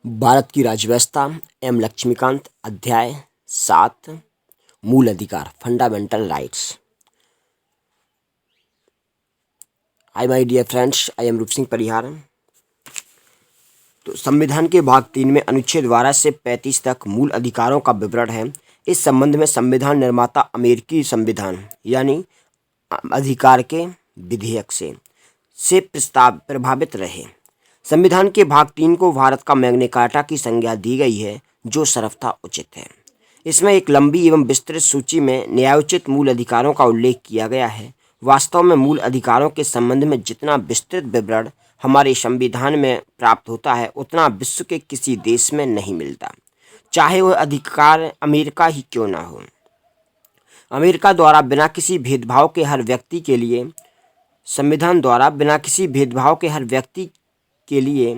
भारत की राज्यव्यवस्था एम लक्ष्मीकांत। अध्याय 7 मूल अधिकार fundamental rights. Hi my dear friends, I am Roop Singh परिहार। तो संविधान के भाग 3 में अनुच्छेद 12 से 35 तक मूल अधिकारों का विवरण है। इस संबंध में संविधान निर्माता अमेरिकी संविधान यानी अधिकार के विधेयक से प्रभावित रहे। संविधान के भाग 3 को भारत का मैग्ना कार्टा की संज्ञा दी गई है, जो सर्वथा उचित है। इसमें एक लंबी एवं विस्तृत सूची में न्यायोचित मूल अधिकारों का उल्लेख किया गया है। वास्तव में मूल अधिकारों के संबंध में जितना विस्तृत विवरण हमारे संविधान में प्राप्त होता है, उतना विश्व के किसी देश में नहीं मिलता, चाहे वह अधिकार अमेरिका ही क्यों ना हो। अमेरिका द्वारा बिना किसी भेदभाव के हर व्यक्ति के लिए संविधान द्वारा बिना किसी भेदभाव के हर व्यक्ति के लिए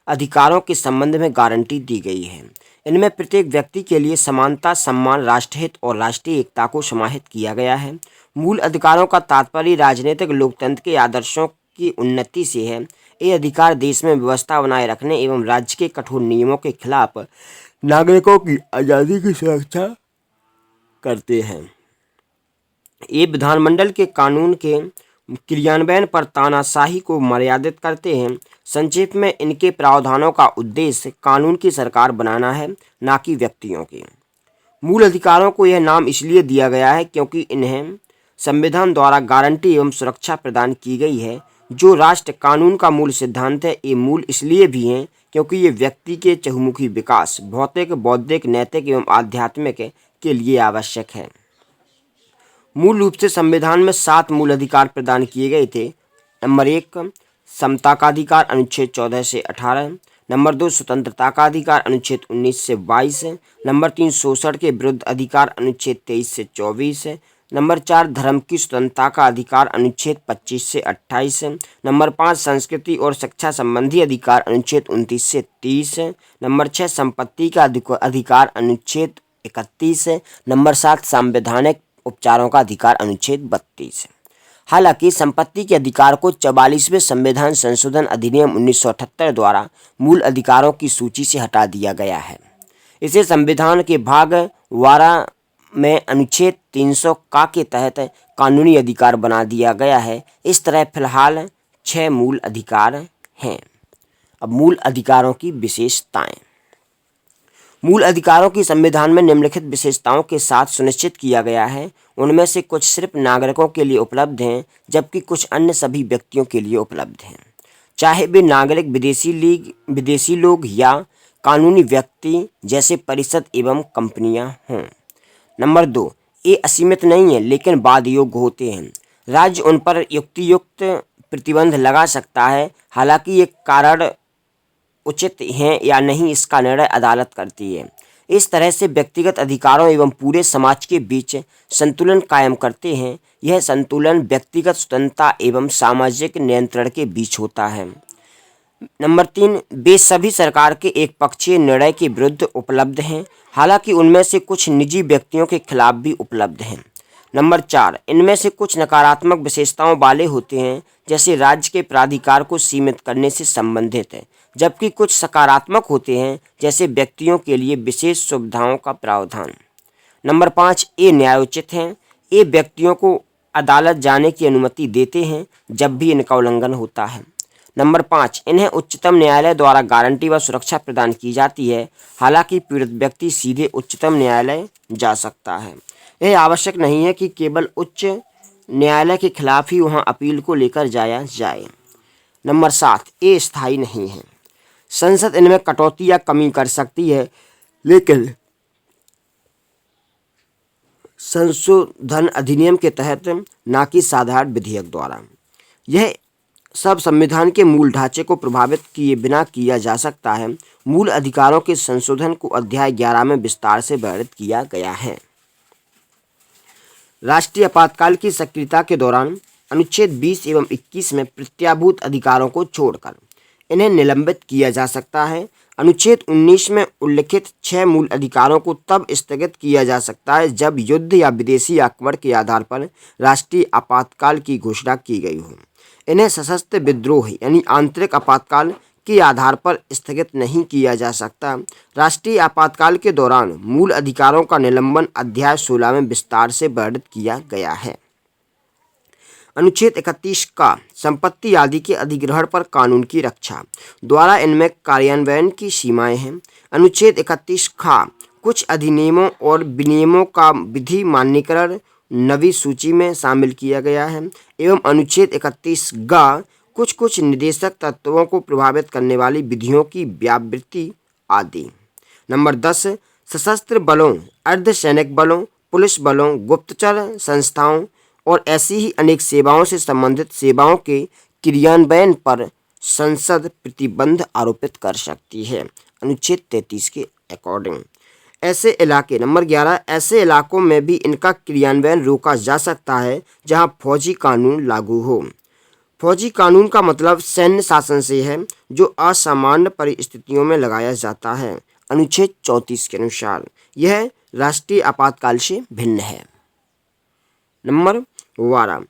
अधिकारों के संबंध में गारंटी दी गई है। इनमें प्रत्येक व्यक्ति के लिए समानता, सम्मान, राष्ट्रहित और राष्ट्रीय एकता को समाहित किया गया है। मूल अधिकारों का तात्पर्य राजनीतिक लोकतंत्र के आदर्शों की उन्नति से है। ये अधिकार देश में व्यवस्था बनाए रखने एवं राज्य के कठोर नियमों के खिलाफ नागरिकों की आज़ादी की सुरक्षा करते हैं। ये विधानमंडल के कानून के क्रियान्वयन पर तानाशाही को मर्यादित करते हैं। संक्षेप में इनके प्रावधानों का उद्देश्य कानून की सरकार बनाना है, ना कि व्यक्तियों की। मूल अधिकारों को यह नाम इसलिए दिया गया है क्योंकि इन्हें संविधान द्वारा गारंटी एवं सुरक्षा प्रदान की गई है। जो राष्ट्र कानून का मूल सिद्धांत है, ये मूल इसलिए भी हैं क्योंकि ये व्यक्ति के चहुमुखी विकास, भौतिक, बौद्धिक, नैतिक एवं आध्यात्मिक के लिए आवश्यक है। मूल रूप से संविधान में 7 मूल अधिकार प्रदान किए गए थे। नंबर 1 समता का अधिकार अनुच्छेद 14 से 18। नंबर 2 स्वतंत्रता का अधिकार अनुच्छेद 19 से 22। नंबर 3 शोषण के विरुद्ध अधिकार अनुच्छेद 23 से 24। नंबर 4 धर्म की स्वतंत्रता का अधिकार अनुच्छेद 25 से 28। नंबर 5 संस्कृति और शिक्षा संबंधी अधिकार अनुच्छेद 29 से 30। नंबर 6 संपत्ति का अधिकार अनुच्छेद 31। नंबर 7 संवैधानिक उपचारों का अधिकार अनुच्छेद 32। हालांकि संपत्ति के अधिकार को 44वें संविधान संशोधन अधिनियम 1978 द्वारा मूल अधिकारों की सूची से हटा दिया गया है। इसे संविधान के भाग 12 में अनुच्छेद 300 का के तहत कानूनी अधिकार बना दिया गया है। इस तरह फिलहाल 6 मूल अधिकार हैं। अब मूल अधिकारों की विशेषताएं। मूल अधिकारों की संविधान में निम्नलिखित विशेषताओं के साथ सुनिश्चित किया गया है। उनमें से कुछ सिर्फ नागरिकों के लिए उपलब्ध हैं, जबकि कुछ अन्य सभी व्यक्तियों के लिए उपलब्ध हैं, चाहे वे नागरिक, विदेशी लोग या कानूनी व्यक्ति जैसे परिषद एवं कंपनियां हों। नंबर 2 ये असीमित नहीं है, लेकिन बाध्य योग्य होते हैं। राज्य उन पर युक्तियुक्त प्रतिबंध लगा सकता है। हालांकि ये कारण उचित हैं या नहीं, इसका निर्णय अदालत करती है। इस तरह से व्यक्तिगत अधिकारों एवं पूरे समाज के बीच संतुलन कायम करते हैं। यह संतुलन व्यक्तिगत स्वतंत्रता एवं सामाजिक नियंत्रण के बीच होता है। नंबर 3 वे सभी सरकार के एक पक्षीय निर्णय के विरुद्ध उपलब्ध हैं, हालांकि उनमें से कुछ निजी व्यक्तियों के खिलाफ भी उपलब्ध हैं। नंबर 4 इनमें से कुछ नकारात्मक विशेषताओं वाले होते हैं, जैसे राज्य के प्राधिकार को सीमित करने से संबंधित है, जबकि कुछ सकारात्मक होते हैं, जैसे व्यक्तियों के लिए विशेष सुविधाओं का प्रावधान। नंबर 5 ये न्यायोचित हैं। ये व्यक्तियों को अदालत जाने की अनुमति देते हैं जब भी इनका उल्लंघन होता है। नंबर 5 इन्हें उच्चतम न्यायालय द्वारा गारंटी व सुरक्षा प्रदान की जाती है। हालांकि पीड़ित व्यक्ति सीधे उच्चतम न्यायालय जा सकता है। यह आवश्यक नहीं है कि केवल उच्च न्यायालय के खिलाफ ही वहां अपील को लेकर जाया जाए। नंबर 7 ये स्थायी नहीं है। संसद इनमें कटौती या कमी कर सकती है, लेकिन संशोधन अधिनियम के तहत, ना कि साधारण विधेयक द्वारा। यह सब संविधान के मूल ढांचे को प्रभावित किए बिना किया जा सकता है। मूल अधिकारों के संशोधन को अध्याय 11 में विस्तार से वर्णित किया गया है। राष्ट्रीय आपातकाल की सक्रियता के दौरान अनुच्छेद 20 एवं 21 में प्रत्याभूत अधिकारों को छोड़कर इन्हें निलंबित किया जा सकता है। अनुच्छेद 19 में उल्लिखित 6 मूल अधिकारों को तब स्थगित किया जा सकता है जब युद्ध या विदेशी आक्रमण के आधार पर राष्ट्रीय आपातकाल की घोषणा की गई हो। इन्हें सशस्त्र विद्रोह यानी आंतरिक आपातकाल के आधार पर स्थगित नहीं किया जा सकता। राष्ट्रीय आपातकाल के दौरान मूल अधिकारों का निलंबन अध्याय 16 में विस्तार से वर्णित किया गया है। अनुच्छेद 31 का संपत्ति आदि के अधिग्रहण पर कानून की रक्षा द्वारा इनमें कार्यान्वयन की सीमाएं हैं। अनुच्छेद 31 खा कुछ अधिनियमों और विनियमों का विधि मान्यकरण नवी सूची में शामिल किया गया है एवं अनुच्छेद 31 गा कुछ निर्देशक तत्वों को प्रभावित करने वाली विधियों की व्यावृत्ति आदि। नंबर 10 सशस्त्र बलों, अर्धसैनिक बलों, पुलिस बलों, गुप्तचर संस्थाओं और ऐसी ही अनेक सेवाओं से संबंधित सेवाओं के क्रियान्वयन पर संसद प्रतिबंध आरोपित कर सकती है अनुच्छेद 33 के अकॉर्डिंग। ऐसे इलाके नंबर 11 ऐसे इलाकों में भी इनका क्रियान्वयन रोका जा सकता है जहां फौजी कानून लागू हो। फौजी कानून का मतलब सैन्य शासन से है जो असामान्य परिस्थितियों में लगाया जाता है अनुच्छेद 34 के अनुसार। यह राष्ट्रीय आपातकाल से भिन्न है। नंबर 12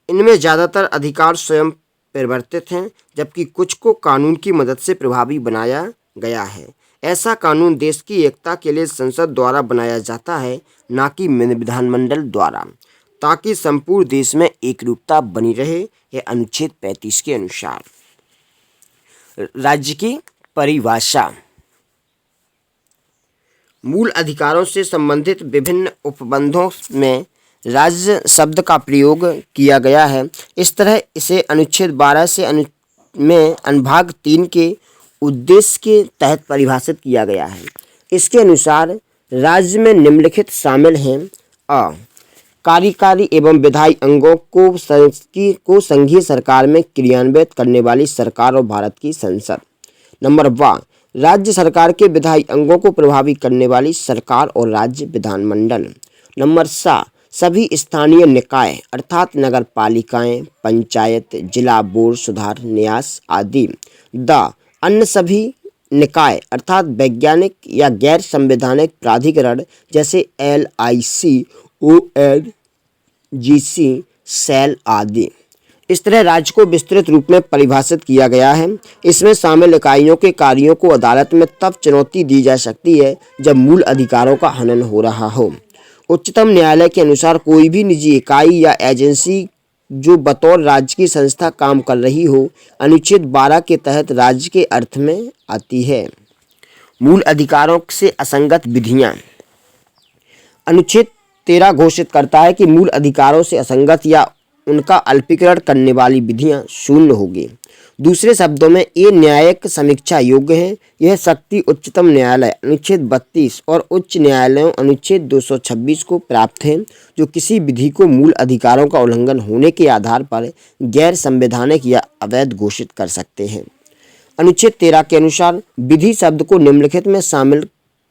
इनमें ज़्यादातर अधिकार स्वयं परिवर्तित हैं जबकि कुछ को कानून की मदद से प्रभावी बनाया गया है। ऐसा कानून देश की एकता के लिए संसद द्वारा बनाया जाता है न कि विधानमंडल द्वारा, ताकि संपूर्ण देश में एकरूपता बनी रहे। यह अनुच्छेद 35 के अनुसार। राज्य की परिभाषा मूल अधिकारों से संबंधित विभिन्न उपबंधों में राज्य शब्द का प्रयोग किया गया है। इस तरह इसे अनुच्छेद 12 से में अनुभाग 3 के उद्देश्य के तहत परिभाषित किया गया है। इसके अनुसार राज्य में निम्नलिखित शामिल हैं: अ कार्यकारी एवं विधायी अंगों को संघीय सरकार में क्रियान्वित करने वाली सरकार और भारत की संसद। नंबर वा राज्य सरकार के विधायी अंगों को प्रभावी करने वाली सरकार और राज्य विधानमंडल। नंबर सा सभी स्थानीय निकाय अर्थात नगर पालिकाएं, पंचायत, जिला बोर्ड, सुधार न्यास आदि। द अन्य सभी निकाय अर्थात वैज्ञानिक या गैर संवैधानिक प्राधिकरण जैसे LIC, ONGC, सेल आदि। इस तरह राज्य को विस्तृत रूप में परिभाषित किया गया है। इसमें शामिल इकाइयों के कार्यों को अदालत में तब चुनौती दी जा सकती है जब मूल अधिकारों का हनन हो रहा हो। उच्चतम न्यायालय के अनुसार कोई भी निजी इकाई या एजेंसी जो बतौर राज्य की संस्था काम कर रही हो अनुच्छेद 12 के तहत राज्य के अर्थ में आती है। मूल अधिकारों से असंगत विधियां अनुच्छेद 13 घोषित करता है कि मूल अधिकारों से असंगत या उनका अल्पीकरण करने वाली विधियां शून्य होगी। दूसरे शब्दों में ये न्यायिक समीक्षा योग्य है। यह शक्ति उच्चतम न्यायालय अनुच्छेद 32 और उच्च न्यायालयों अनुच्छेद 226 को प्राप्त है जो किसी विधि को मूल अधिकारों का उल्लंघन होने के आधार पर गैर संवैधानिक या अवैध घोषित कर सकते हैं। अनुच्छेद 13 के अनुसार विधि शब्द को निम्नलिखित में शामिल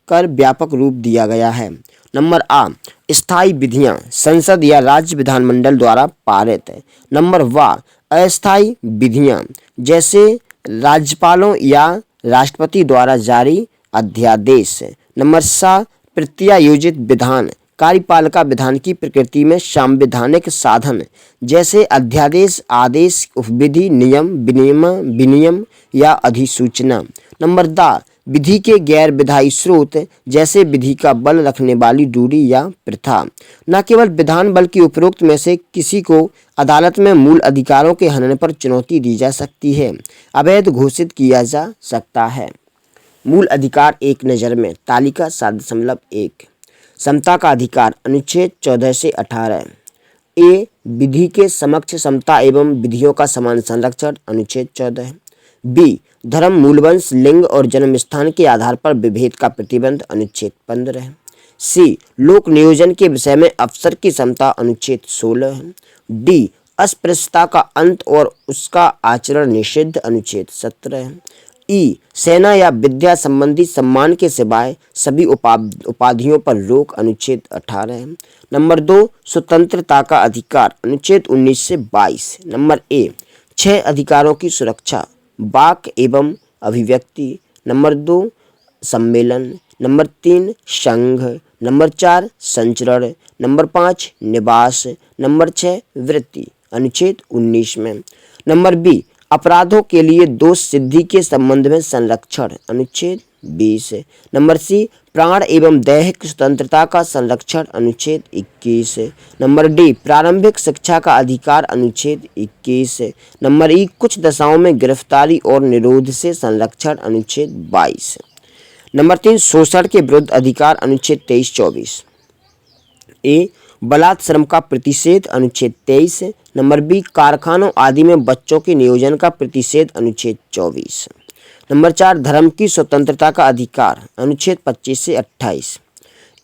कर व्यापक रूप दिया गया है। नंबर आ स्थायी विधियां संसद या राज्य विधानमंडल द्वारा पारित। नंबर वा अस्थायी विधियां जैसे राज्यपालों या राष्ट्रपति द्वारा जारी अध्यादेश। नंबर सा प्रत्यायोजित विधान कार्यपालिका विधान की प्रकृति में संवैधानिक साधन जैसे अध्यादेश, आदेश, उपविधि, नियम, विनियम या अधिसूचना। नंबर दा विधि के गैर विधायी स्रोत जैसे विधि का बल रखने वाली रूढ़ी या प्रथा। न केवल विधान बल्कि उपरोक्त में से किसी को अदालत में मूल अधिकारों के हनन पर चुनौती दी जा सकती है, अवैध घोषित किया जा सकता है। मूल अधिकार एक नज़र में तालिका 7.1 समता का अधिकार अनुच्छेद 14 से 18। ए विधि के समक्ष समता एवं विधियों का समान संरक्षण अनुच्छेद 14। बी धर्म, मूलवंश, लिंग और जन्म स्थान के आधार पर विभेद का प्रतिबंध अनुच्छेद 15। सी लोक नियोजन के विषय में अफसर की क्षमता अनुच्छेद 16। डी अस्पृश्यता का अंत और उसका आचरण निषिद्ध अनुच्छेद 17। ई सेना या विद्या संबंधी सम्मान के सिवाय सभी उपाधियों पर रोक अनुच्छेद 18। नंबर 2 स्वतंत्रता का अधिकार अनुच्छेद 19 से 22। नंबर ए 6 अधिकारों की सुरक्षा वाक एवं अभिव्यक्ति। नंबर 2 सम्मेलन। नंबर 3 संघ। नंबर 4 संचरण। नंबर 5 निवास। नंबर 6 वृत्ति अनुच्छेद 19 में। नंबर बी अपराधों के लिए दोष सिद्धि के संबंध में संरक्षण अनुच्छेद 20। नंबर सी, प्राण एवं दैहिक स्वतंत्रता का संरक्षण अनुच्छेद 21। नंबर डी, प्रारंभिक शिक्षा का अधिकार अनुच्छेद 21। नंबर ई, कुछ दशाओं में गिरफ्तारी और निरोध से संरक्षण अनुच्छेद 22। नंबर 3, शोषण के विरुद्ध अधिकार अनुच्छेद 23-24। ए, बलात् श्रम का प्रतिषेध अनुच्छेद 23। नंबर बी, कारखानों आदि में बच्चों के नियोजन का प्रतिषेध अनुच्छेद 24। नंबर 4, धर्म की स्वतंत्रता का अधिकार अनुच्छेद 25 से 28।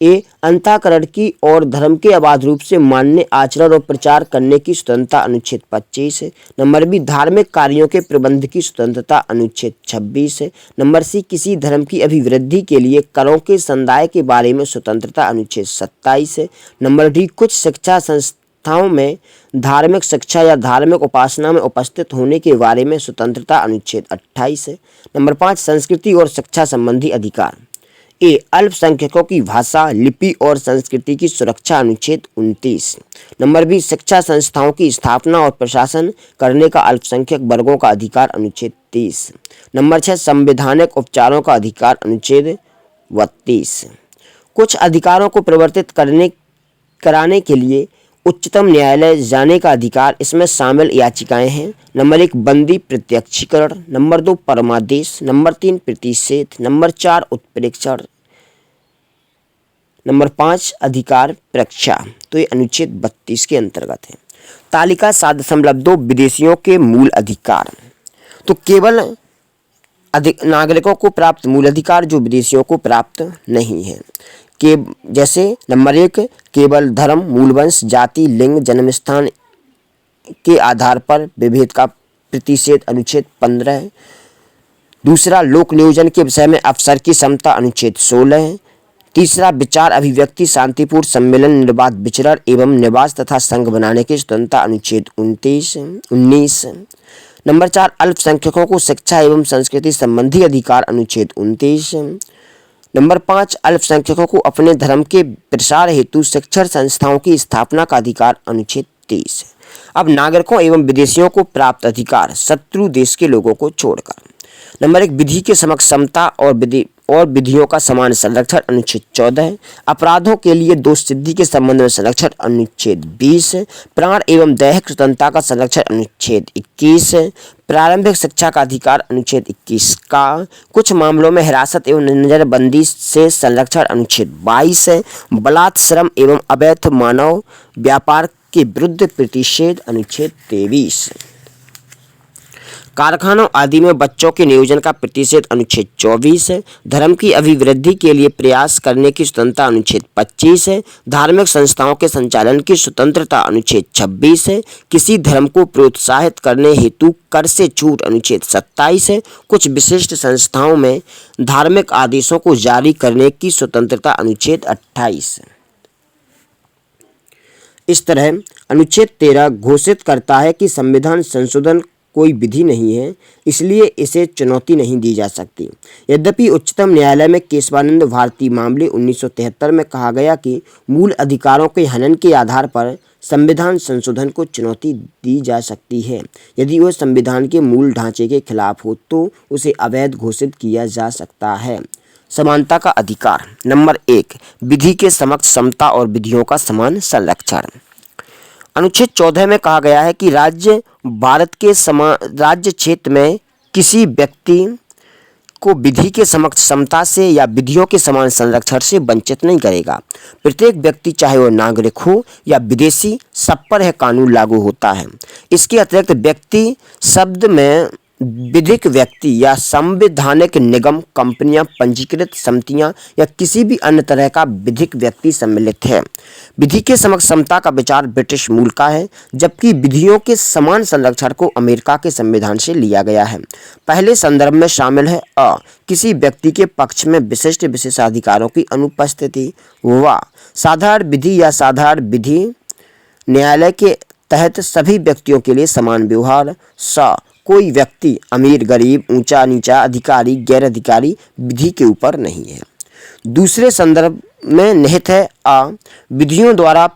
ए, अंतःकरण की और धर्म के अबाध रूप से मान्य आचरण और प्रचार करने की स्वतंत्रता अनुच्छेद 25। नंबर बी, धार्मिक कार्यों के प्रबंध की स्वतंत्रता अनुच्छेद 26। नंबर सी, किसी धर्म की अभिवृद्धि के लिए करों के संदाय के बारे में स्वतंत्रता अनुच्छेद 27। नंबर डी, कुछ शिक्षा संस्थाओं में धार्मिक शिक्षा या धार्मिक उपासना में उपस्थित होने के बारे में स्वतंत्रता अनुच्छेद 28। नंबर 5, संस्कृति और शिक्षा संबंधी अधिकार। ए, अल्पसंख्यकों की भाषा, लिपि और संस्कृति की सुरक्षा अनुच्छेद 29। नंबर बी, शिक्षा संस्थाओं की स्थापना और प्रशासन करने का अल्पसंख्यक वर्गों का अधिकार अनुच्छेद 30। नंबर 6, संवैधानिक उपचारों का अधिकार अनुच्छेद 32। कुछ अधिकारों को परिवर्तित कराने के लिए उच्चतम न्यायालय जाने का अधिकार, इसमें शामिल याचिकाएं हैं। नंबर 1, बंदी प्रत्यक्षीकरण। नंबर 2, परमादेश। नंबर 3, प्रतिषेध। नंबर 4, उत्प्रेक्षण। नंबर 5, अधिकार परीक्षा। तो ये अनुच्छेद 32 के अंतर्गत है। तालिका 7.2, विदेशियों के मूल अधिकार। तो केवल नागरिकों को प्राप्त मूल अधिकार जो विदेशियों को प्राप्त नहीं है, के जैसे नंबर 1, केवल धर्म, मूल वंश, जाति, लिंग, जन्मस्थान के आधार पर विभेद का प्रतिषेध अनुच्छेद 15 है। दूसरा, लोक नियोजन के विषय में अफसर की क्षमता अनुच्छेद 16 है। तीसरा, विचार, अभिव्यक्ति, शांतिपूर्ण सम्मेलन, निर्बाध विचरण एवं निवास तथा संघ बनाने की स्वतंत्रता अनुच्छेद 19। नंबर 4, अल्पसंख्यकों को शिक्षा एवं संस्कृति संबंधी अधिकार अनुच्छेद 29। नंबर 5, अल्पसंख्यकों को अपने धर्म के प्रसार हेतु शिक्षण संस्थाओं की स्थापना का अधिकार अनुच्छेद 30। अब नागरिकों एवं विदेशियों को प्राप्त अधिकार शत्रु देश के लोगों को छोड़कर। नंबर 1, विधि के समक्ष समता और विधियों का समान संरक्षण अनुच्छेद 14। अपराधों के लिए दोष सिद्धि के संबंध में संरक्षण अनुच्छेद 20। प्राण एवं दैहिक स्वतंत्रता का संरक्षण अनुच्छेद 21। प्रारंभिक शिक्षा का अधिकार अनुच्छेद 21 का। कुछ मामलों में हिरासत एवं नजरबंदी से संरक्षण अनुच्छेद 22। बलात् श्रम एवं अवैध मानव व्यापार के विरुद्ध प्रतिषेध अनुच्छेद 23। कारखानों आदि में बच्चों के नियोजन का प्रतिषेध अनुच्छेद 24 है। धर्म की अभिवृद्धि के लिए प्रयास करने की स्वतंत्रता अनुच्छेद 25 है। धार्मिक संस्थाओं के संचालन की स्वतंत्रता अनुच्छेद 26 है। किसी धर्म को प्रोत्साहित करने हेतु कर से छूट अनुच्छेद 27 है। कुछ विशिष्ट संस्थाओं में धार्मिक आदेशों को जारी करने की स्वतंत्रता अनुच्छेद 28 है। इस तरह अनुच्छेद 13 घोषित करता है कि संविधान संशोधन कोई विधि नहीं है, इसलिए इसे चुनौती नहीं दी जा सकती। यद्यपि उच्चतम न्यायालय में केशवानंद भारती मामले 1973 में कहा गया कि मूल अधिकारों के हनन के आधार पर संविधान संशोधन को चुनौती दी जा सकती है। यदि वह संविधान के मूल ढांचे के खिलाफ हो तो उसे अवैध घोषित किया जा सकता है। समानता का अधिकार। नंबर 1, विधि के समक्ष समता और विधियों का समान संरक्षण। अनुच्छेद 14 में कहा गया है कि राज्य भारत के राज्य क्षेत्र में किसी व्यक्ति को विधि के समक्ष समता से या विधियों के समान संरक्षण से वंचित नहीं करेगा। प्रत्येक व्यक्ति, चाहे वह नागरिक हो या विदेशी, सब पर यह कानून लागू होता है। इसके अतिरिक्त व्यक्ति शब्द में विधिक व्यक्ति या संवैधानिक निगम, कंपनियां, पंजीकृत समितियां या किसी भी अन्य तरह का विधिक व्यक्ति सम्मिलित है। विधि के समक्ष समता का विचार ब्रिटिश मूल का है, जबकि विधियों के समान संरक्षण को अमेरिका के संविधान से लिया गया है। पहले संदर्भ में शामिल है अ, किसी व्यक्ति के पक्ष में विशिष्ट विशेषाधिकारों की अनुपस्थिति। व, साधारण विधि या साधारण विधि न्यायालय के तहत सभी व्यक्तियों के लिए समान व्यवहार। स, कोई व्यक्ति अमीर, गरीब, ऊंचा नीचा, अधिकारी, गैर अधिकारी विधि के ऊपर नहीं है। दूसरे संदर्भ में निहित है अ, विधियों द्वारा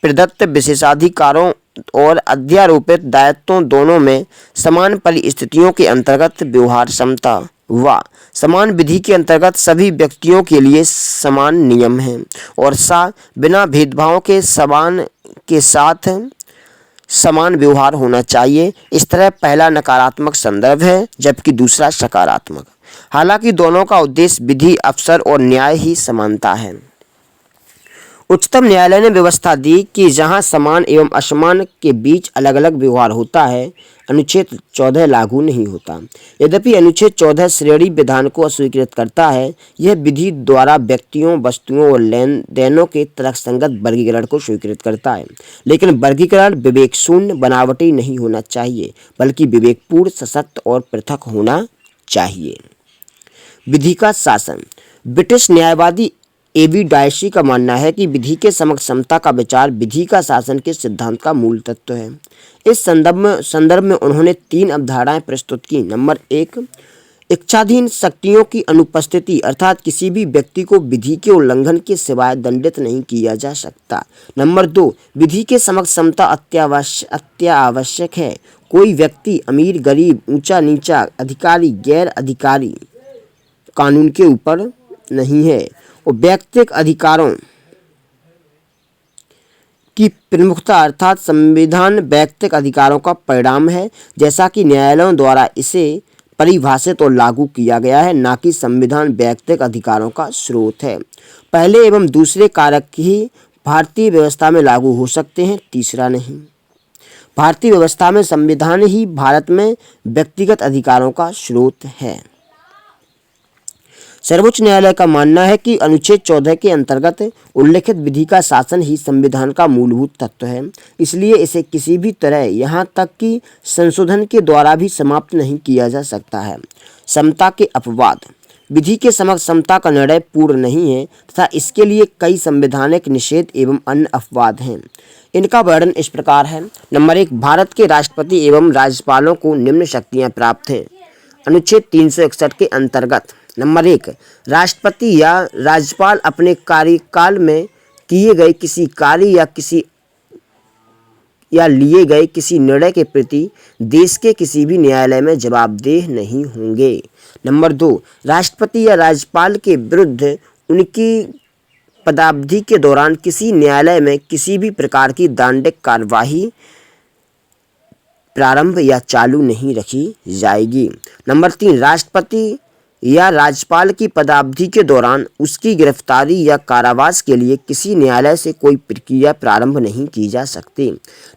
प्रदत्त विशेषाधिकारों और अध्यारोपित दायित्वों दोनों में समान परिस्थितियों के अंतर्गत व्यवहार समता व समान विधि के अंतर्गत सभी व्यक्तियों के लिए समान नियम हैं और बिना भेदभाव के साथ समान व्यवहार होना चाहिए। इस तरह पहला नकारात्मक संदर्भ है जबकि दूसरा सकारात्मक। हालांकि दोनों का उद्देश्य विधि, अवसर और न्याय ही समानता है। उच्चतम न्यायालय ने व्यवस्था दी कि जहां समान एवं असमान के बीच अलग अलग व्यवहार होता है, अनुच्छेद 14 लागू नहीं होता। यद्यपि अनुच्छेद 14 श्रेणी विधान को अस्वीकृत करता है, यह विधि द्वारा व्यक्तियों, वस्तुओं और लेन देनों के तर्कसंगत वर्गीकरण को स्वीकृत करता है। लेकिन वर्गीकरण विवेक शून्य, बनावटी नहीं होना चाहिए, बल्कि विवेकपूर्ण, सशक्त और पृथक होना चाहिए। विधि का शासन। ब्रिटिश न्यायवादी एबी डायसी का मानना है कि विधि के समक्ष समता का विचार विधि का शासन के सिद्धांत का मूल तत्व है। इस संदर्भ में उन्होंने 3 अवधारणाएं प्रस्तुत की। नंबर 1, इच्छाधीन शक्तियों की अनुपस्थिति, अर्थात किसी भी व्यक्ति को विधि के उल्लंघन के सिवाय दंडित नहीं किया जा सकता। नंबर 2, विधि के समक्ष समता अत्यावश्यक है। कोई व्यक्ति अमीर, गरीब, ऊंचा नीचा, अधिकारी, गैर अधिकारी कानून के ऊपर नहीं है और व्यक्तिगत अधिकारों की प्रमुखता अर्थात संविधान व्यक्तिगत अधिकारों का परिणाम है, जैसा कि न्यायालयों द्वारा इसे परिभाषित और लागू किया गया है, ना कि संविधान व्यक्तिगत अधिकारों का स्रोत है। पहले एवं दूसरे कारक ही भारतीय व्यवस्था में लागू हो सकते हैं, तीसरा नहीं। भारतीय व्यवस्था में संविधान ही भारत में व्यक्तिगत अधिकारों का स्रोत है। सर्वोच्च न्यायालय का मानना है कि अनुच्छेद 14 के अंतर्गत उल्लेखित विधि का शासन ही संविधान का मूलभूत तत्व है, इसलिए इसे किसी भी तरह यहाँ तक कि संशोधन के द्वारा भी समाप्त नहीं किया जा सकता है। समता के अपवाद। विधि के समक्ष समता का निर्णय पूर्ण नहीं है तथा इसके लिए कई संवैधानिक निषेध एवं अन्य अपवाद हैं। इनका वर्णन इस प्रकार है। नंबर 1, भारत के राष्ट्रपति एवं राज्यपालों को निम्न शक्तियाँ प्राप्त हैं अनुच्छेद 361 के अंतर्गत। नंबर 1, राष्ट्रपति या राज्यपाल अपने कार्यकाल में किए गए किसी कार्य या लिए गए किसी निर्णय के प्रति देश के किसी भी न्यायालय में जवाबदेह नहीं होंगे। नंबर 2, राष्ट्रपति या राज्यपाल के विरुद्ध उनकी पदावधि के दौरान किसी न्यायालय में किसी भी प्रकार की दंडिक कार्यवाही प्रारंभ या चालू नहीं रखी जाएगी। नंबर 3, राष्ट्रपति या राज्यपाल की पदावधि के दौरान उसकी गिरफ्तारी या कारावास के लिए किसी न्यायालय से कोई प्रक्रिया प्रारंभ नहीं की जा सकती।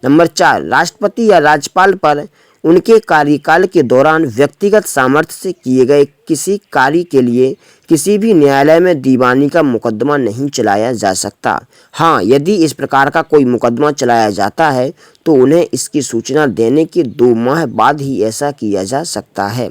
नंबर 4, राष्ट्रपति या राज्यपाल पर उनके कार्यकाल के दौरान व्यक्तिगत सामर्थ्य से किए गए किसी कार्य के लिए किसी भी न्यायालय में दीवानी का मुकदमा नहीं चलाया जा सकता। हाँ, यदि इस प्रकार का कोई मुकदमा चलाया जाता है तो उन्हें इसकी सूचना देने के 2 माह बाद ही ऐसा किया जा सकता है।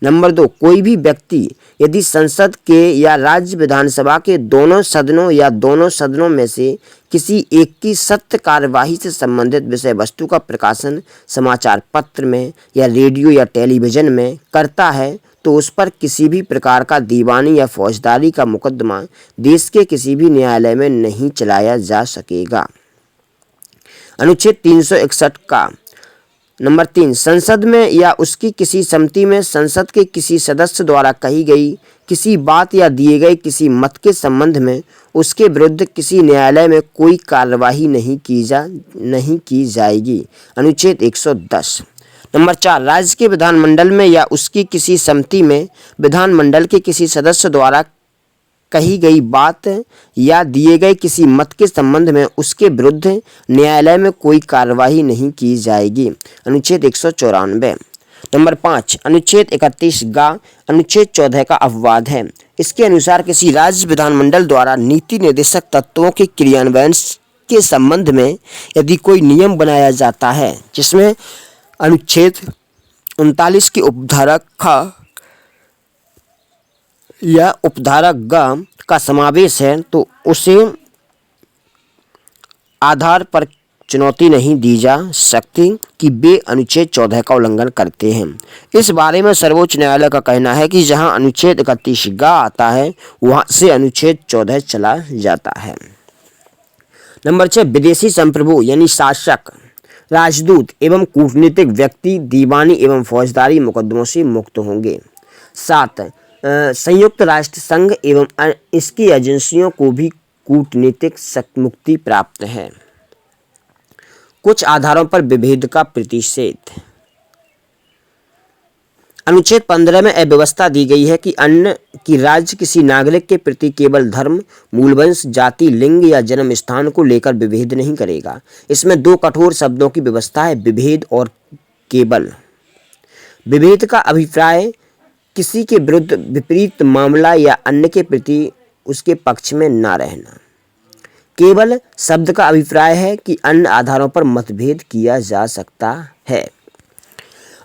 नंबर 2, कोई भी व्यक्ति यदि संसद के या राज्य विधानसभा के दोनों सदनों या दोनों सदनों में से किसी एक की सत्य कार्यवाही से संबंधित विषय वस्तु का प्रकाशन समाचार पत्र में या रेडियो या टेलीविजन में करता है तो उस पर किसी भी प्रकार का दीवानी या फौजदारी का मुकदमा देश के किसी भी न्यायालय में नहीं चलाया जा सकेगा। अनुच्छेद 361 का नंबर 3, संसद में या उसकी किसी समिति में संसद के किसी सदस्य द्वारा कही गई किसी बात या दिए गए किसी मत के संबंध में उसके विरुद्ध किसी न्यायालय में कोई कार्यवाही नहीं की जाएगी। अनुच्छेद 110। नंबर 4, राज्य के विधानमंडल में या उसकी किसी समिति में विधानमंडल के किसी सदस्य द्वारा कही गई बात या दिए गए किसी मत के संबंध में उसके विरुद्ध न्यायालय में कोई कार्यवाही नहीं की जाएगी। अनुच्छेद 194। नंबर 5, अनुच्छेद 31 गा अनुच्छेद 14 का अपवाद है। इसके अनुसार किसी राज्य विधानमंडल द्वारा नीति निर्देशक तत्वों के क्रियान्वयन के संबंध में यदि कोई नियम बनाया जाता है जिसमें अनुच्छेद 39 के उपधारा ख या उपधारा ग का समावेश है तो उसे आधार पर चुनौती नहीं दी जा सकती कि वे अनुच्छेद 14 का उल्लंघन करते हैं। इस बारे में सर्वोच्च न्यायालय का कहना है कि जहां अनुच्छेद 31 गा आता है वहां से अनुच्छेद 14 चला जाता है। नंबर 6, विदेशी संप्रभु यानी शासक। राजदूत एवं कूटनीतिक व्यक्ति दीवानी एवं फौजदारी मुकदमों से मुक्त होंगे। 7. संयुक्त राष्ट्र संघ एवं इसकी एजेंसियों को भी कूटनीतिक मुक्ति प्राप्त है। कुछ आधारों पर विभेद का प्रतिषेध। अनुच्छेद 15 में यह व्यवस्था दी गई है कि अन्य की राज्य किसी नागरिक के प्रति केवल धर्म, मूलवंश, जाति, लिंग या जन्म स्थान को लेकर विभेद नहीं करेगा। इसमें दो कठोर शब्दों की व्यवस्था है, विभेद और केवल। विभेद का अभिप्राय किसी के विरुद्ध विपरीत मामला या अन्य के प्रति उसके पक्ष में न रहना। केवल शब्द का अभिप्राय है कि अन्य आधारों पर मतभेद किया जा सकता है।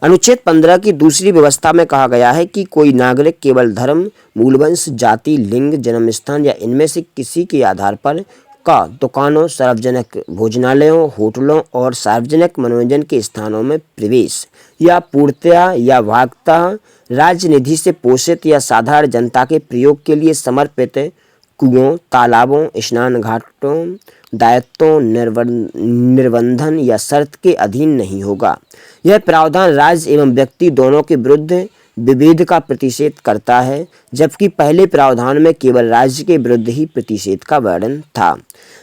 अनुच्छेद 15 की दूसरी व्यवस्था में कहा गया है कि कोई नागरिक केवल धर्म, मूलवंश, जाति, लिंग, जन्मस्थान या इनमें से किसी के आधार पर का दुकानों, सार्वजनिक भोजनालयों, होटलों और सार्वजनिक मनोरंजन के स्थानों में प्रवेश या पूर्णतया या भागतः राज्य निधि से पोषित या साधारण जनता के प्रयोग के लिए समर्पित कुओं, तालाबों, स्नान घाटों, दायित्वों, निर्बंधन या शर्त के अधीन नहीं होगा। यह प्रावधान राज्य एवं व्यक्ति दोनों के विरुद्ध विभेद का प्रतिषेध करता है, जबकि पहले प्रावधान में केवल राज्य के विरुद्ध ही प्रतिषेध का वर्णन था।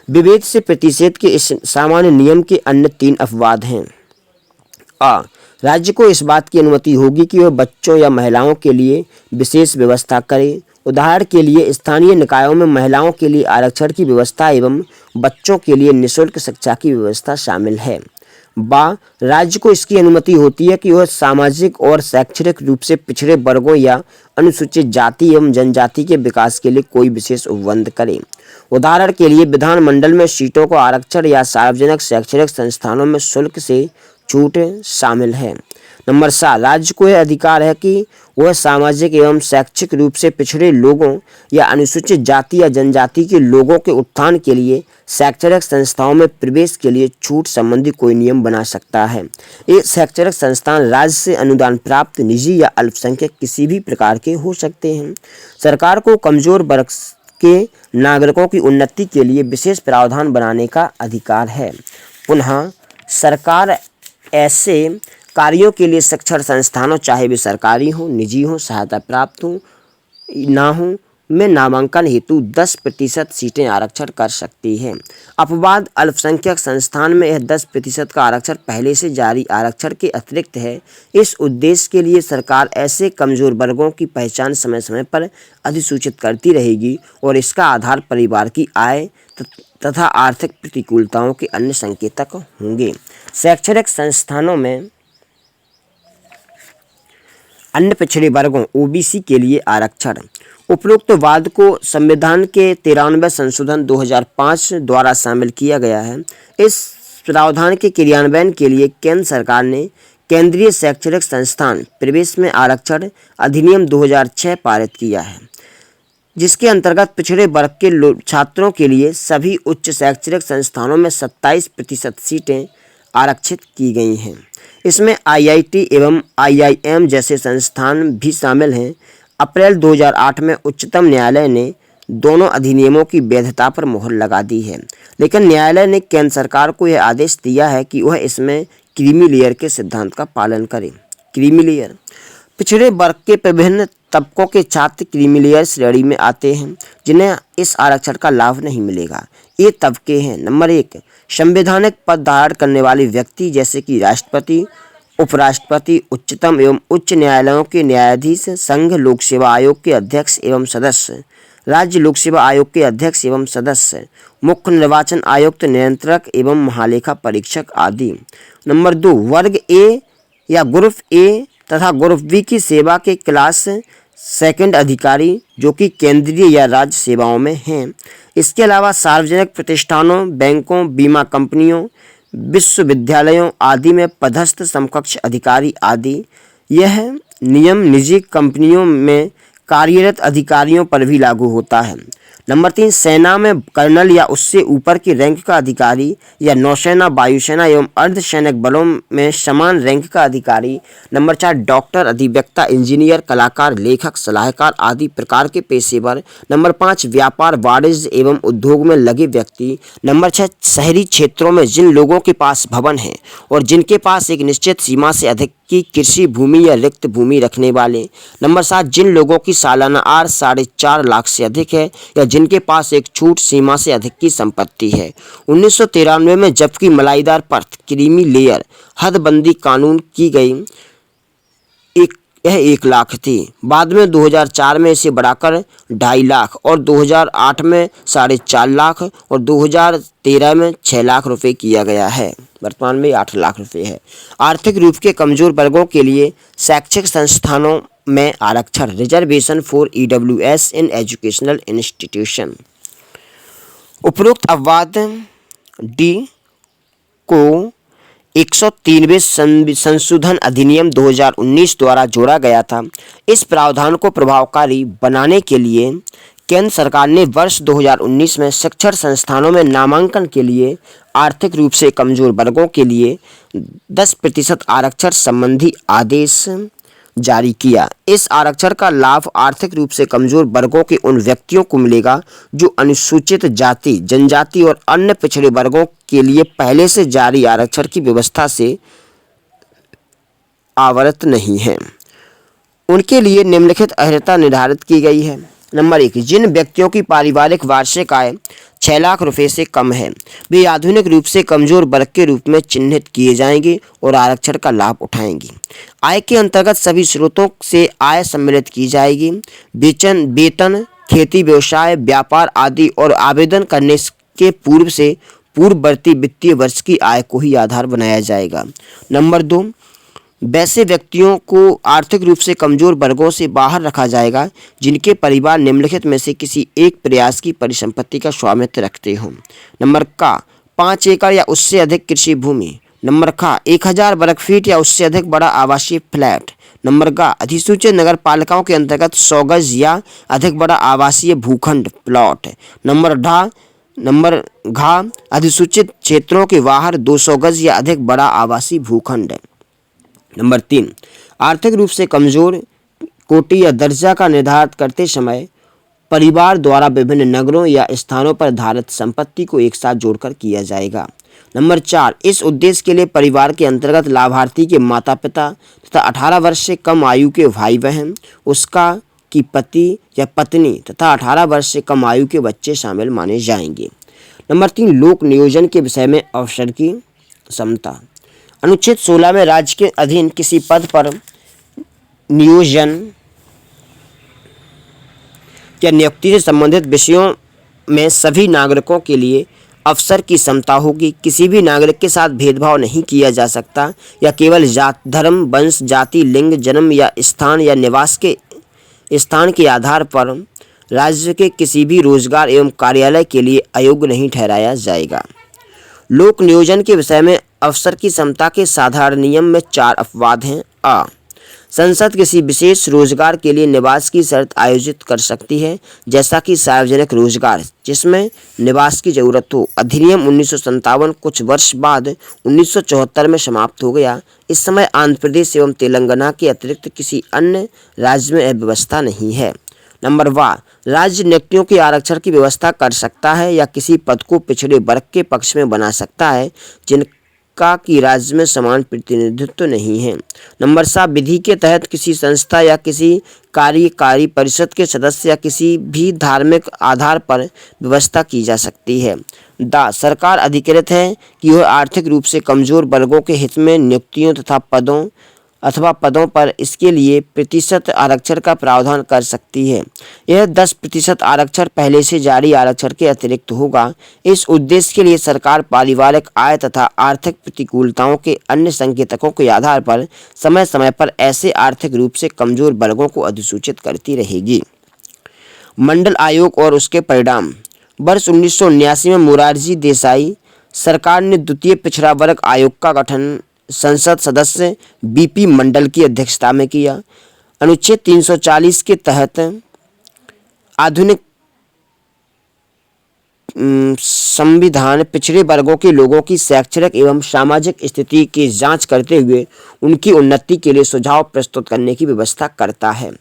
विभेद से प्रतिषेध के इस सामान्य नियम के अन्य 3 अपवाद हैं। आ, राज्य को इस बात की अनुमति होगी कि वह बच्चों या महिलाओं के लिए विशेष व्यवस्था करे। उदाहरण के लिए स्थानीय निकायों में महिलाओं के लिए आरक्षण की व्यवस्था एवं बच्चों के लिए निःशुल्क शिक्षा की व्यवस्था शामिल है। राज्य को इसकी अनुमति होती है कि वह सामाजिक और शैक्षणिक रूप से पिछड़े वर्गों या अनुसूचित जाति एवं जनजाति के विकास के लिए कोई विशेष उपबंध करे। उदाहरण के लिए विधानमंडल में सीटों को आरक्षण या सार्वजनिक शैक्षणिक संस्थानों में शुल्क से छूट शामिल है। नंबर 7, राज्य को यह अधिकार है कि वह सामाजिक एवं शैक्षिक रूप से पिछड़े लोगों या अनुसूचित जाति या जनजाति के लोगों के उत्थान के लिए शैक्षणिक संस्थाओं में प्रवेश के लिए छूट संबंधी कोई नियम बना सकता है। ये शैक्षणिक संस्थान राज्य से अनुदान प्राप्त निजी या अल्पसंख्यक किसी भी प्रकार के हो सकते हैं। सरकार को कमजोर वर्ग के नागरिकों की उन्नति के लिए विशेष प्रावधान बनाने का अधिकार है। पुनः सरकार ऐसे कार्यों के लिए शिक्षण संस्थानों, चाहे वे सरकारी हों, निजी हों, सहायता प्राप्त हों ना हो, में नामांकन हेतु 10% सीटें आरक्षण कर सकती है। अपवाद अल्पसंख्यक संस्थान में यह 10% का आरक्षण पहले से जारी आरक्षण के अतिरिक्त है। इस उद्देश्य के लिए सरकार ऐसे कमजोर वर्गों की पहचान समय समय पर अधिसूचित करती रहेगी और इसका आधार परिवार की आय तथा आर्थिक प्रतिकूलताओं के अन्य संकेतक होंगे। शैक्षणिक संस्थानों में अन्य पिछड़े वर्गों ओबीसी के लिए आरक्षण। उपरोक्त वाद को संविधान के 93 संशोधन 2005 द्वारा शामिल किया गया है। इस प्रावधान के क्रियान्वयन के लिए केंद्र सरकार ने केंद्रीय शैक्षणिक संस्थान प्रवेश में आरक्षण अधिनियम 2006 पारित किया है, जिसके अंतर्गत पिछड़े वर्ग के छात्रों के लिए सभी उच्च शैक्षणिक संस्थानों में 27% सीटें आरक्षित की गई हैं। इसमें आईआईटी एवं आईआईएम जैसे संस्थान भी शामिल हैं। अप्रैल 2008 में उच्चतम न्यायालय ने दोनों अधिनियमों की वैधता पर मुहर लगा दी है, लेकिन न्यायालय ने केंद्र सरकार को यह आदेश दिया है कि वह इसमें क्रीमी लेयर के सिद्धांत का पालन करे। क्रीमी लेयर पिछड़े वर्ग के विभिन्न तबकों के छात्र क्रीमी लेयर श्रेणी में आते हैं, जिन्हें इस आरक्षण का लाभ नहीं मिलेगा। ये तबके हैं। नंबर 1, संवैधानिक पद धारण करने वाले व्यक्ति जैसे कि राष्ट्रपति, उपराष्ट्रपति, उच्चतम एवं उच्च न्यायालयों के न्यायाधीश, संघ लोक सेवा आयोग के अध्यक्ष एवं सदस्य, राज्य लोक सेवा आयोग के अध्यक्ष एवं सदस्य, मुख्य निर्वाचन आयुक्त, नियंत्रक एवं महालेखा परीक्षक आदि। नंबर 2, वर्ग ए या ग्रुप ए तथा ग्रुप बी की सेवा के क्लास सेकंड अधिकारी जो कि केंद्रीय या राज्य सेवाओं में हैं। इसके अलावा सार्वजनिक प्रतिष्ठानों, बैंकों, बीमा कंपनियों, विश्वविद्यालयों आदि में पदस्थ समकक्ष अधिकारी आदि। यह नियम निजी कंपनियों में कार्यरत अधिकारियों पर भी लागू होता है। नंबर 3, सेना में कर्नल या उससे ऊपर की रैंक का अधिकारी या नौसेना, वायुसेना एवं अर्धसैनिक बलों में समान रैंक का अधिकारी। नंबर 4, डॉक्टर, अधिवक्ता, इंजीनियर, कलाकार, लेखक, सलाहकार आदि प्रकार के पेशेवर। नंबर 5, व्यापार, वाणिज्य एवं उद्योग में लगे व्यक्ति। नंबर 6, शहरी क्षेत्रों में जिन लोगों के पास भवन है और जिनके पास एक निश्चित सीमा से अधिक की कृषि भूमि या रिक्त भूमि रखने वाले। नंबर 7, जिन लोगों की सालाना आय 4.5 लाख से अधिक है या जिनके पास एक छूट सीमा से अधिक की संपत्ति है। 1993 में जबकि मलाईदार परत क्रीमी लेयर हदबंदी कानून की गई यह 1 लाख थी। बाद में 2004 में इसे बढ़ाकर 2.5 लाख और 2008 में 4.5 लाख और 2013 में 6 लाख रुपए किया गया है। वर्तमान में 8 लाख रुपए है। आर्थिक रूप के कमजोर वर्गों के लिए शैक्षिक संस्थानों में आरक्षण, reservation for EWS in educational institution. उपरोक्त अपवाद डी को 103वें संशोधन अधिनियम 2019 द्वारा जोड़ा गया था। इस प्रावधान को प्रभावकारी बनाने के लिए केंद्र सरकार ने वर्ष 2019 में शिक्षण संस्थानों में नामांकन के लिए आर्थिक रूप से कमजोर वर्गों के लिए 10% आरक्षण संबंधी आदेश जारी किया। इस आरक्षण का लाभ आर्थिक रूप से कमजोर वर्गों के उन व्यक्तियों को मिलेगा जो अनुसूचित जाति, जनजाति और अन्य पिछड़े वर्गों के लिए पहले से जारी आरक्षण की व्यवस्था से आवृत नहीं है। उनके लिए निम्नलिखित अर्हता निर्धारित की गई है। नंबर 1, जिन व्यक्तियों की पारिवारिक वार्षिक आय 6 लाख रुपए से कम है वे आधुनिक रूप से कमजोर वर्ग के रूप में चिन्हित किए जाएंगे और आरक्षण का लाभ उठाएंगे। आय के अंतर्गत सभी स्रोतों से आय सम्मिलित की जाएगी। वेतन, खेती, व्यवसाय, व्यापार आदि और आवेदन करने के पूर्व से पूर्ववर्ती वित्तीय वर्ष की आय को ही आधार बनाया जाएगा। नंबर 2, वैसे व्यक्तियों को आर्थिक रूप से कमजोर वर्गों से बाहर रखा जाएगा जिनके परिवार निम्नलिखित में से किसी एक प्रयास की परिसंपत्ति का स्वामित्व रखते हों। नंबर का 5 एकड़ या उससे अधिक कृषि भूमि। नंबर का 1000 वर्ग फीट या उससे अधिक बड़ा आवासीय फ्लैट। नंबर का अधिसूचित नगर पालिकाओं के अंतर्गत 100 गज या अधिक बड़ा आवासीय भूखंड प्लॉट। नंबर घा अधिसूचित क्षेत्रों के बाहर 200 गज या अधिक बड़ा आवासीय भूखंड। नंबर 3, आर्थिक रूप से कमजोर कोटि या दर्जा का निर्धारण करते समय परिवार द्वारा विभिन्न नगरों या स्थानों पर धारित संपत्ति को एक साथ जोड़कर किया जाएगा। नंबर 4, इस उद्देश्य के लिए परिवार के अंतर्गत लाभार्थी के माता पिता तथा 18 वर्ष से कम आयु के भाई बहन, उसका की पति या पत्नी तथा 18 वर्ष से कम आयु के बच्चे शामिल माने जाएंगे। नंबर 3, लोक नियोजन के विषय में अवसर की समता। अनुच्छेद 16 में राज्य के अधीन किसी पद पर नियोजन या नियुक्ति से संबंधित विषयों में सभी नागरिकों के लिए अवसर की समता होगी। किसी भी नागरिक के साथ भेदभाव नहीं किया जा सकता या केवल जात, धर्म, वंश, जाति, लिंग, जन्म या निवास के स्थान के आधार पर राज्य के किसी भी रोजगार एवं कार्यालय के लिए अयोग्य नहीं ठहराया जाएगा। लोक नियोजन के विषय में अवसर की समता के साधारण नियम में 4 अपवाद हैं। अ, संसद किसी विशेष रोजगार के लिए निवास की शर्त आयोजित कर सकती है, जैसा कि सार्वजनिक रोजगार जिसमें निवास की जरूरत हो। अधिनियम 1957 कुछ वर्ष बाद 1974 में समाप्त हो गया। इस समय आंध्र प्रदेश एवं तेलंगाना के अतिरिक्त किसी अन्य राज्य में यह व्यवस्था नहीं है। नंबर वाह, राज्य नियुक्तियों के आरक्षण की व्यवस्था कर सकता है या किसी पद को पिछड़े वर्ग के पक्ष में बना सकता है जिनका कि राज्य में समान प्रतिनिधित्व नहीं है। नंबर 7, विधि के तहत किसी संस्था या किसी कार्यकारी परिषद के सदस्य या किसी भी धार्मिक आधार पर व्यवस्था की जा सकती है। सरकार अधिकृत है कि वह आर्थिक रूप से कमजोर वर्गों के हित में नियुक्तियों तथा पदों पर इसके लिए प्रतिशत आरक्षण का प्रावधान कर सकती है। यह 10% आरक्षण पहले से जारी आरक्षण के अतिरिक्त होगा। इस उद्देश्य के लिए सरकार पारिवारिक आय तथा आर्थिक प्रतिकूलताओं के अन्य संकेतकों के आधार पर समय समय पर ऐसे आर्थिक रूप से कमजोर वर्गों को अधिसूचित करती रहेगी। मंडल आयोग और उसके परिणाम। वर्ष 1979 में मोरारजी देसाई सरकार ने द्वितीय पिछड़ा वर्ग आयोग का गठन संसद सदस्य बीपी मंडल की अध्यक्षता में किया। अनुच्छेद 340 के तहत आधुनिक संविधान पिछड़े वर्गों के लोगों की शैक्षणिक एवं सामाजिक स्थिति की जांच करते हुए उनकी उन्नति के लिए सुझाव प्रस्तुत करने की व्यवस्था करता है।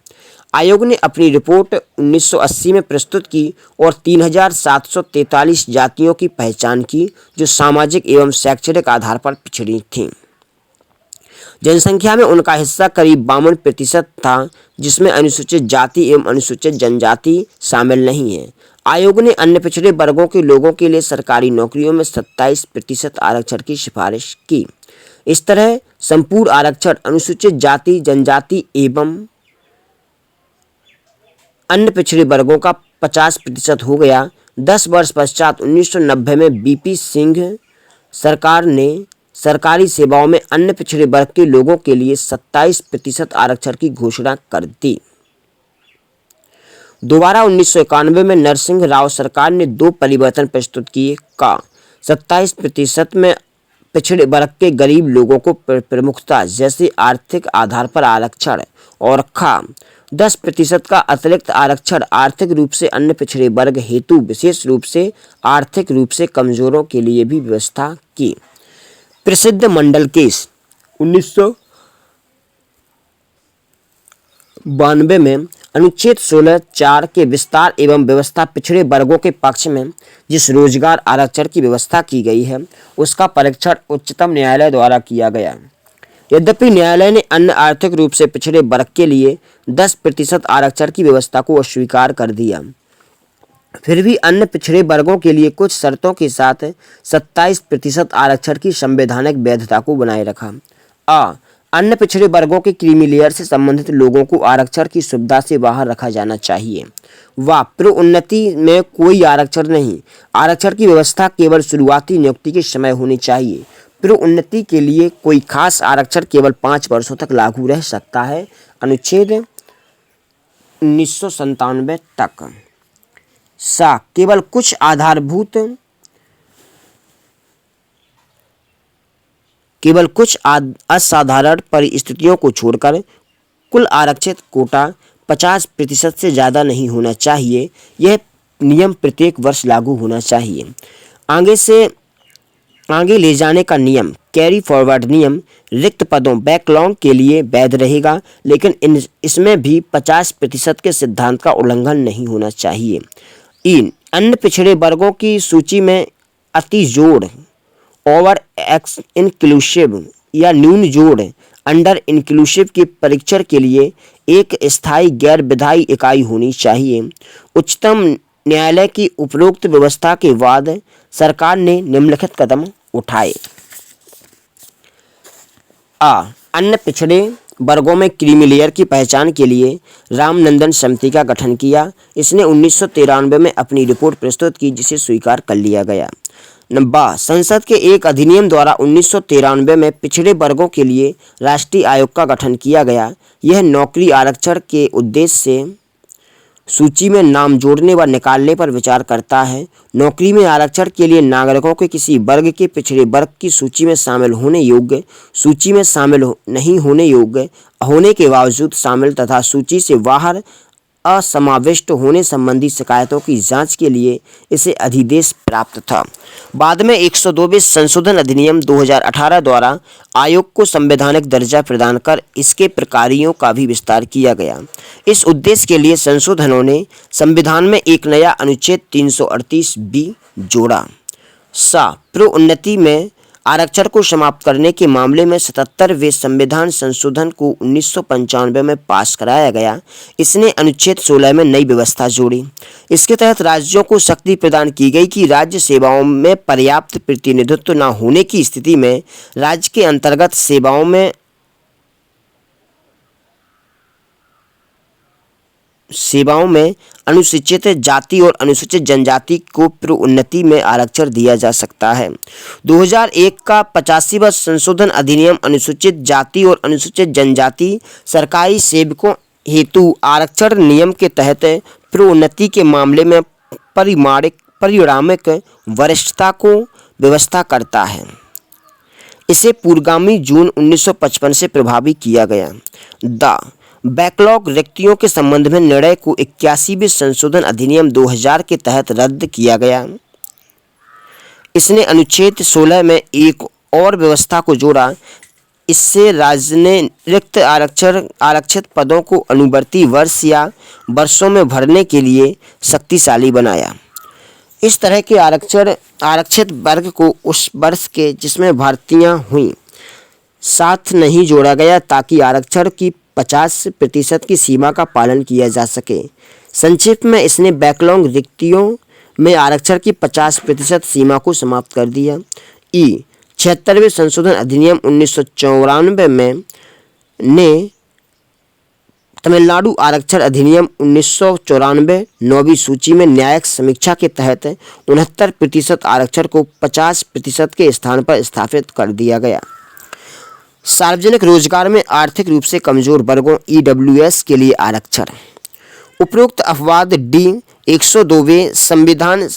आयोग ने अपनी रिपोर्ट 1980 में प्रस्तुत की और 3743 जातियों की पहचान की जो सामाजिक एवं शैक्षणिक आधार पर पिछड़ी थीं। जनसंख्या में उनका हिस्सा करीब 52% था, जिसमें अनुसूचित जाति एवं अनुसूचित जनजाति शामिल नहीं है। आयोग ने अन्य पिछड़े वर्गों के लोगों के लिए सरकारी नौकरियों में 27% आरक्षण की सिफारिश की। इस तरह संपूर्ण आरक्षण अनुसूचित जाति, जनजाति एवं अन्य पिछड़े वर्गों का 50% हो गया। 10 वर्ष पश्चात 1990 में बीपी सिंह सरकार ने सरकारी सेवाओं में अन्य पिछड़े वर्ग के लोगों के लिए 27% आरक्षण की घोषणा कर दी। दोबारा 1991 में नरसिंह राव सरकार ने 2 परिवर्तन प्रस्तुत किए। का 27% में पिछड़े वर्ग के गरीब लोगों को प्रमुखता जैसे आर्थिक आधार पर आरक्षण और खा 10% का अतिरिक्त आरक्षण आर्थिक रूप से अन्य पिछड़े वर्ग हेतु विशेष रूप से आर्थिक रूप से कमजोरों के लिए भी व्यवस्था की। प्रसिद्ध मंडल केस 1992 में अनुच्छेद 16(4) के विस्तार एवं व्यवस्था पिछड़े वर्गों के पक्ष में जिस रोजगार आरक्षण की व्यवस्था की गई है उसका परीक्षण उच्चतम न्यायालय द्वारा किया गया। यद्यपि न्यायालय ने अन्य आर्थिक रूप से पिछड़े वर्ग के लिए 10% आरक्षण की व्यवस्था को अस्वीकार कर दिया, फिर भी अन्य पिछड़े वर्गों के लिए कुछ शर्तों के साथ 27% आरक्षण की संवैधानिक वैधता को बनाए रखा। अन्य पिछड़े वर्गों के क्रीमी लेयर से संबंधित लोगों को आरक्षण की सुविधा से बाहर रखा जाना चाहिए। प्रोन्नति में कोई आरक्षण नहीं। आरक्षण की व्यवस्था केवल शुरुआती नियुक्ति के समय होनी चाहिए। प्रोन्नति के लिए कोई खास आरक्षण केवल 5 वर्षों तक लागू रह सकता है। अनुच्छेद 1997 तक। केवल कुछ असाधारण परिस्थितियों को छोड़कर कुल आरक्षित कोटा 50% से ज़्यादा नहीं होना चाहिए। यह नियम प्रत्येक वर्ष लागू होना चाहिए। आगे ले जाने का नियम कैरी फॉरवर्ड नियम रिक्त पदों बैकलॉग के लिए वैध रहेगा, लेकिन इसमें भी 50% के सिद्धांत का उल्लंघन नहीं होना चाहिए। अन्य पिछड़े वर्गों की सूची में अति जोड़ ओवर एक्स इंक्लूसिव या न्यून जोड़ अंडर इंक्लूसिव के परीक्षण के लिए एक स्थायी गैर विधायी इकाई होनी चाहिए। उच्चतम न्यायालय की उपरोक्त व्यवस्था के बाद सरकार ने निम्नलिखित कदम उठाए। अन्य पिछड़े वर्गों में क्रीमी लेयर की पहचान के लिए रामनंदन समिति का गठन किया। इसने 1993 में अपनी रिपोर्ट प्रस्तुत की, जिसे स्वीकार कर लिया गया। संसद के एक अधिनियम द्वारा 1993 में पिछड़े वर्गों के लिए राष्ट्रीय आयोग का गठन किया गया। यह नौकरी आरक्षण के उद्देश्य से सूची में नाम जोड़ने व निकालने पर विचार करता है। नौकरी में आरक्षण के लिए नागरिकों के किसी वर्ग के पिछड़े वर्ग की सूची में शामिल होने योग्य, सूची में शामिल नहीं होने योग्य होने के बावजूद शामिल तथा सूची से बाहर असमाविष्ट होने संबंधी शिकायतों की जांच के लिए इसे अधिदेश प्राप्त था। बाद में 102वें संशोधन अधिनियम 2018 द्वारा आयोग को संवैधानिक दर्जा प्रदान कर इसके प्रकारों का भी विस्तार किया गया। इस उद्देश्य के लिए संशोधनों ने संविधान में एक नया अनुच्छेद 338B जोड़ा। प्रोन्नति में आरक्षण को समाप्त करने के मामले में 77वें संविधान संशोधन को 1995 में पास कराया गया। इसने अनुच्छेद 16 में नई व्यवस्था जोड़ी। इसके तहत राज्यों को शक्ति प्रदान की गई कि राज्य सेवाओं में पर्याप्त प्रतिनिधित्व न होने की स्थिति में राज्य के अंतर्गत सेवाओं में अनुसूचित जाति और अनुसूचित जनजाति को प्रोन्नति में आरक्षण दिया जा सकता है। 2001 का 85वां संशोधन अधिनियम अनुसूचित जाति और अनुसूचित जनजाति सरकारी सेवकों हेतु आरक्षण नियम के तहत प्रोन्नति के मामले में परिणामिक वरिष्ठता को व्यवस्था करता है। इसे पूर्वगामी जून 1955 से प्रभावी किया गया। बैकलॉग रिक्तियों के संबंध में निर्णय को 81वें संशोधन अधिनियम 2000 के तहत रद्द किया गया। इसने अनुच्छेद 16 में एक और व्यवस्था को जोड़ा। इससे राज्य ने रिक्त आरक्षित पदों को अनुवर्ती वर्ष या वर्षों में भरने के लिए शक्तिशाली बनाया। इस तरह के आरक्षित वर्ग को उस वर्ष के जिसमें भर्तियां हुई साथ नहीं जोड़ा गया, ताकि आरक्षण की 50% की सीमा का पालन किया जा सके। संक्षिप्त में इसने बैकलॉग रिक्तियों में आरक्षण की 50% सीमा को समाप्त कर दिया। 76वें संशोधन अधिनियम 1994 में ने तमिलनाडु आरक्षण अधिनियम 1994 नौवीं सूची में न्यायिक समीक्षा के तहत 69% आरक्षण को 50% के स्थान पर स्थापित कर दिया गया। सार्वजनिक रोजगार में आर्थिक रूप से कमजोर वर्गों EWS के लिए आरक्षण। उपरोक्त अपवाद 102वें संविधान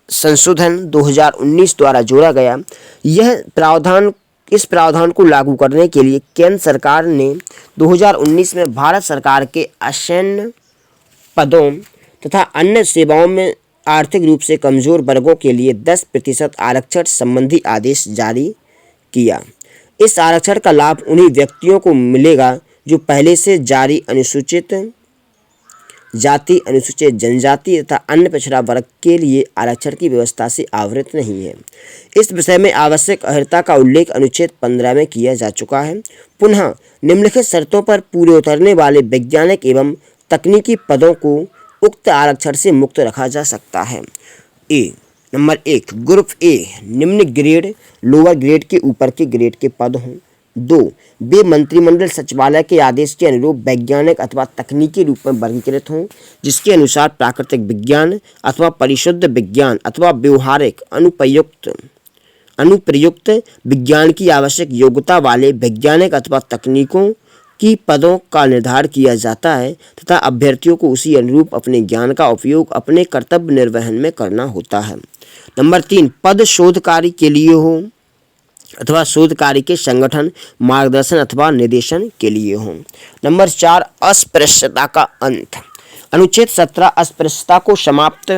संशोधन 2019 द्वारा जोड़ा गया। इस प्रावधान को लागू करने के लिए केंद्र सरकार ने 2019 में भारत सरकार के असैन्य पदों तथा अन्य सेवाओं में आर्थिक रूप से कमजोर वर्गों के लिए 10% आरक्षण संबंधी आदेश जारी किया। इस आरक्षण का लाभ उन्हीं व्यक्तियों को मिलेगा जो पहले से जारी अनुसूचित जाति, अनुसूचित जनजाति तथा अन्य पिछड़ा वर्ग के लिए आरक्षण की व्यवस्था से आवृत नहीं है। इस विषय में आवश्यक अर्हता का उल्लेख अनुच्छेद 15 में किया जा चुका है। पुनः निम्नलिखित शर्तों पर पूरे उतरने वाले वैज्ञानिक एवं तकनीकी पदों को उक्त आरक्षण से मुक्त रखा जा सकता है। नंबर 1, ग्रुप ए निम्न ग्रेड लोअर ग्रेड के ऊपर के ग्रेड के पद हों। 2, वे मंत्रिमंडल सचिवालय के आदेश के अनुरूप वैज्ञानिक अथवा तकनीकी रूप में वर्गीकृत हों, जिसके अनुसार प्राकृतिक विज्ञान अथवा परिशुद्ध विज्ञान अथवा व्यवहारिक अनुप्रयुक्त विज्ञान की आवश्यक योग्यता वाले वैज्ञानिक अथवा तकनीकों की पदों का निर्धारण किया जाता है तथा अभ्यर्थियों को उसी अनुरूप अपने ज्ञान का उपयोग अपने कर्तव्य निर्वहन में करना होता है। नंबर 3, पद शोध कार्य के लिए हो अथवा शोध कार्य के संगठन, मार्गदर्शन अथवा निर्देशन के लिए हो। नंबर 4, अस्पृश्यता का अंत। अनुच्छेद 17 अस्पृश्यता को समाप्त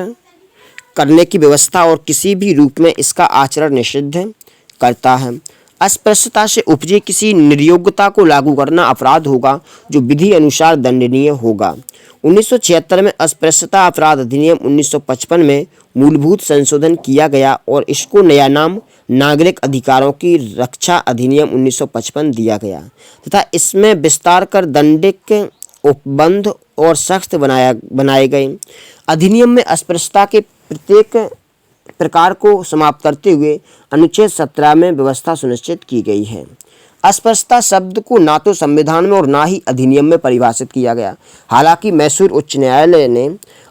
करने की व्यवस्था और किसी भी रूप में इसका आचरण निषिद्ध करता है। अस्पृश्यता से उपजे किसी निर्योग्यता को लागू करना अपराध होगा जो विधि अनुसार दंडनीय होगा। 1976 में अस्पृश्यता अपराध अधिनियम 1955 में मूलभूत संशोधन किया गया और इसको नया नाम नागरिक अधिकारों की रक्षा अधिनियम 1955 दिया गया तथा इसमें विस्तार कर दंडिक उपबंध और सख्त बनाए गए। अधिनियम में अस्पृश्यता के प्रत्येक प्रकार को समाप्त करते हुए अनुच्छेद 17 में व्यवस्था सुनिश्चित की गई है। अस्पृश्यता शब्द को ना तो संविधान में और ना ही अधिनियम में परिभाषित किया गया। हालांकि मैसूर उच्च न्यायालय ने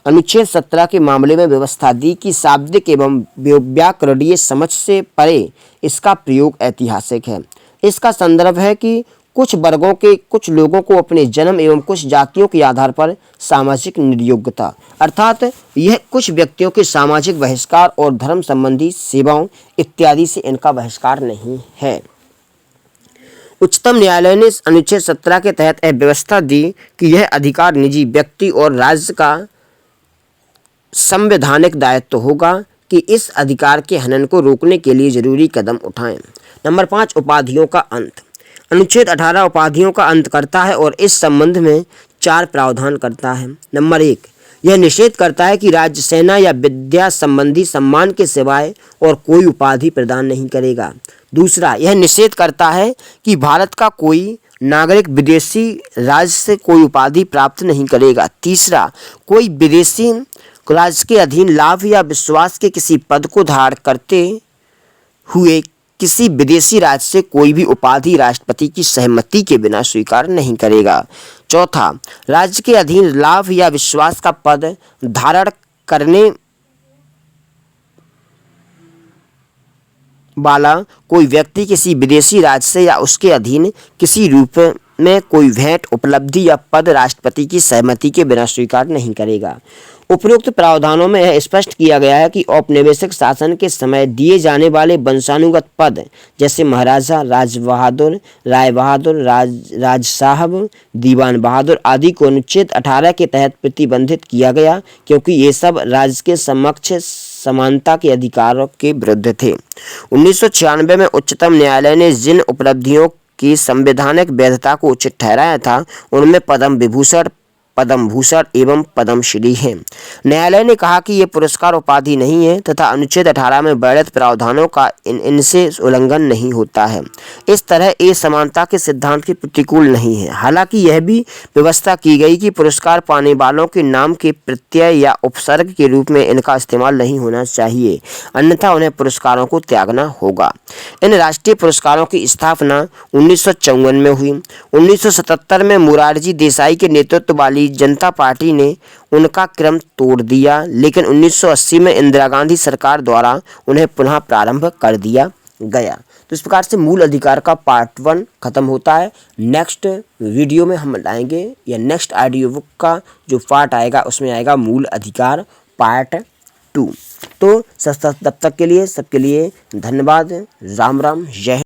अनुच्छेद 17 के मामले में व्यवस्था दी कि शाब्दिक एवं व्याकरणीय समझ से परे इसका प्रयोग ऐतिहासिक है। इसका संदर्भ है कि कुछ वर्गों के कुछ लोगों को अपने जन्म एवं कुछ जातियों के आधार पर सामाजिक निर्योग्यता अर्थात यह कुछ व्यक्तियों के सामाजिक बहिष्कार और धर्म संबंधी सेवाओं इत्यादि से इनका बहिष्कार नहीं है। उच्चतम न्यायालय ने अनुच्छेद 17 के तहत यह व्यवस्था दी कि यह अधिकार निजी व्यक्ति और राज्य का संवैधानिक दायित्व होगा कि इस अधिकार के हनन को रोकने के लिए जरूरी कदम उठाएं। नंबर 5, उपाधियों का अंत। अनुच्छेद 18 उपाधियों का अंत करता है और इस संबंध में 4 प्रावधान करता है। नंबर 1, यह निषेध करता है कि राज्य सेना या विद्या संबंधी सम्मान के सिवाय और कोई उपाधि प्रदान नहीं करेगा। दूसरा, यह निषेध करता है कि भारत का कोई नागरिक विदेशी राज्य से कोई उपाधि प्राप्त नहीं करेगा। तीसरा, कोई विदेशी राज्य के अधीन लाभ या विश्वास के किसी पद को धारण करते हुए किसी विदेशी राज्य से कोई भी उपाधि राष्ट्रपति की सहमति के बिना स्वीकार नहीं करेगा। चौथा, राज्य के अधीन लाभ या विश्वास का पद धारण करने वाला कोई व्यक्ति किसी विदेशी राज्य से या उसके अधीन किसी रूप में कोई भेंट, उपलब्धि या पद राष्ट्रपति की सहमति के बिना स्वीकार नहीं करेगा। उपरोक्त प्रावधानों में यह स्पष्ट किया गया है कि औपनिवेशिक शासन के समय दिए जाने वाले वंशानुगत पद जैसे महाराजा, राज बहादुर, राय बहादुर, राज साहब, दीवान बहादुर आदि को अनुच्छेद 18 के तहत प्रतिबंधित किया गया, क्योंकि ये सब राज्य के समक्ष समानता के अधिकारों के विरुद्ध थे। 1996 में उच्चतम न्यायालय ने जिन उपलब्धियों की संवैधानिक वैधता को उचित ठहराया था, उनमें पद्म विभूषण, पद्म भूषण एवं पद्मश्री हैं। न्यायालय ने कहा कि ये पुरस्कार उपाधि नहीं है तथा अनुच्छेद 18 में वर्णित प्रावधानों का इनसे उल्लंघन नहीं होता है। इस तरह ये समानता के सिद्धांत के प्रतिकूल नहीं है। हालांकि यह भी व्यवस्था की गई कि पुरस्कार पाने वालों के नाम के प्रत्यय या उपसर्ग के रूप में इनका इस्तेमाल नहीं होना चाहिए, अन्यथा उन्हें पुरस्कारों को त्यागना होगा। इन राष्ट्रीय पुरस्कारों की स्थापना 1954 में हुई। 1977 में मोरारजी देसाई के नेतृत्व वाली जनता पार्टी ने उनका क्रम तोड़ दिया, लेकिन 1980 में इंदिरा गांधी सरकार द्वारा उन्हें पुनः प्रारंभ कर दिया गया। तो इस प्रकार से मूल अधिकार का पार्ट 1 खत्म होता है। नेक्स्ट वीडियो में हम लाएंगे या नेक्स्ट ऑडियो बुक का जो पार्ट आएगा उसमें आएगा मूल अधिकार पार्ट 2। तो तब तक के लिए सबके लिए धन्यवाद। राम राम, जय हिंद।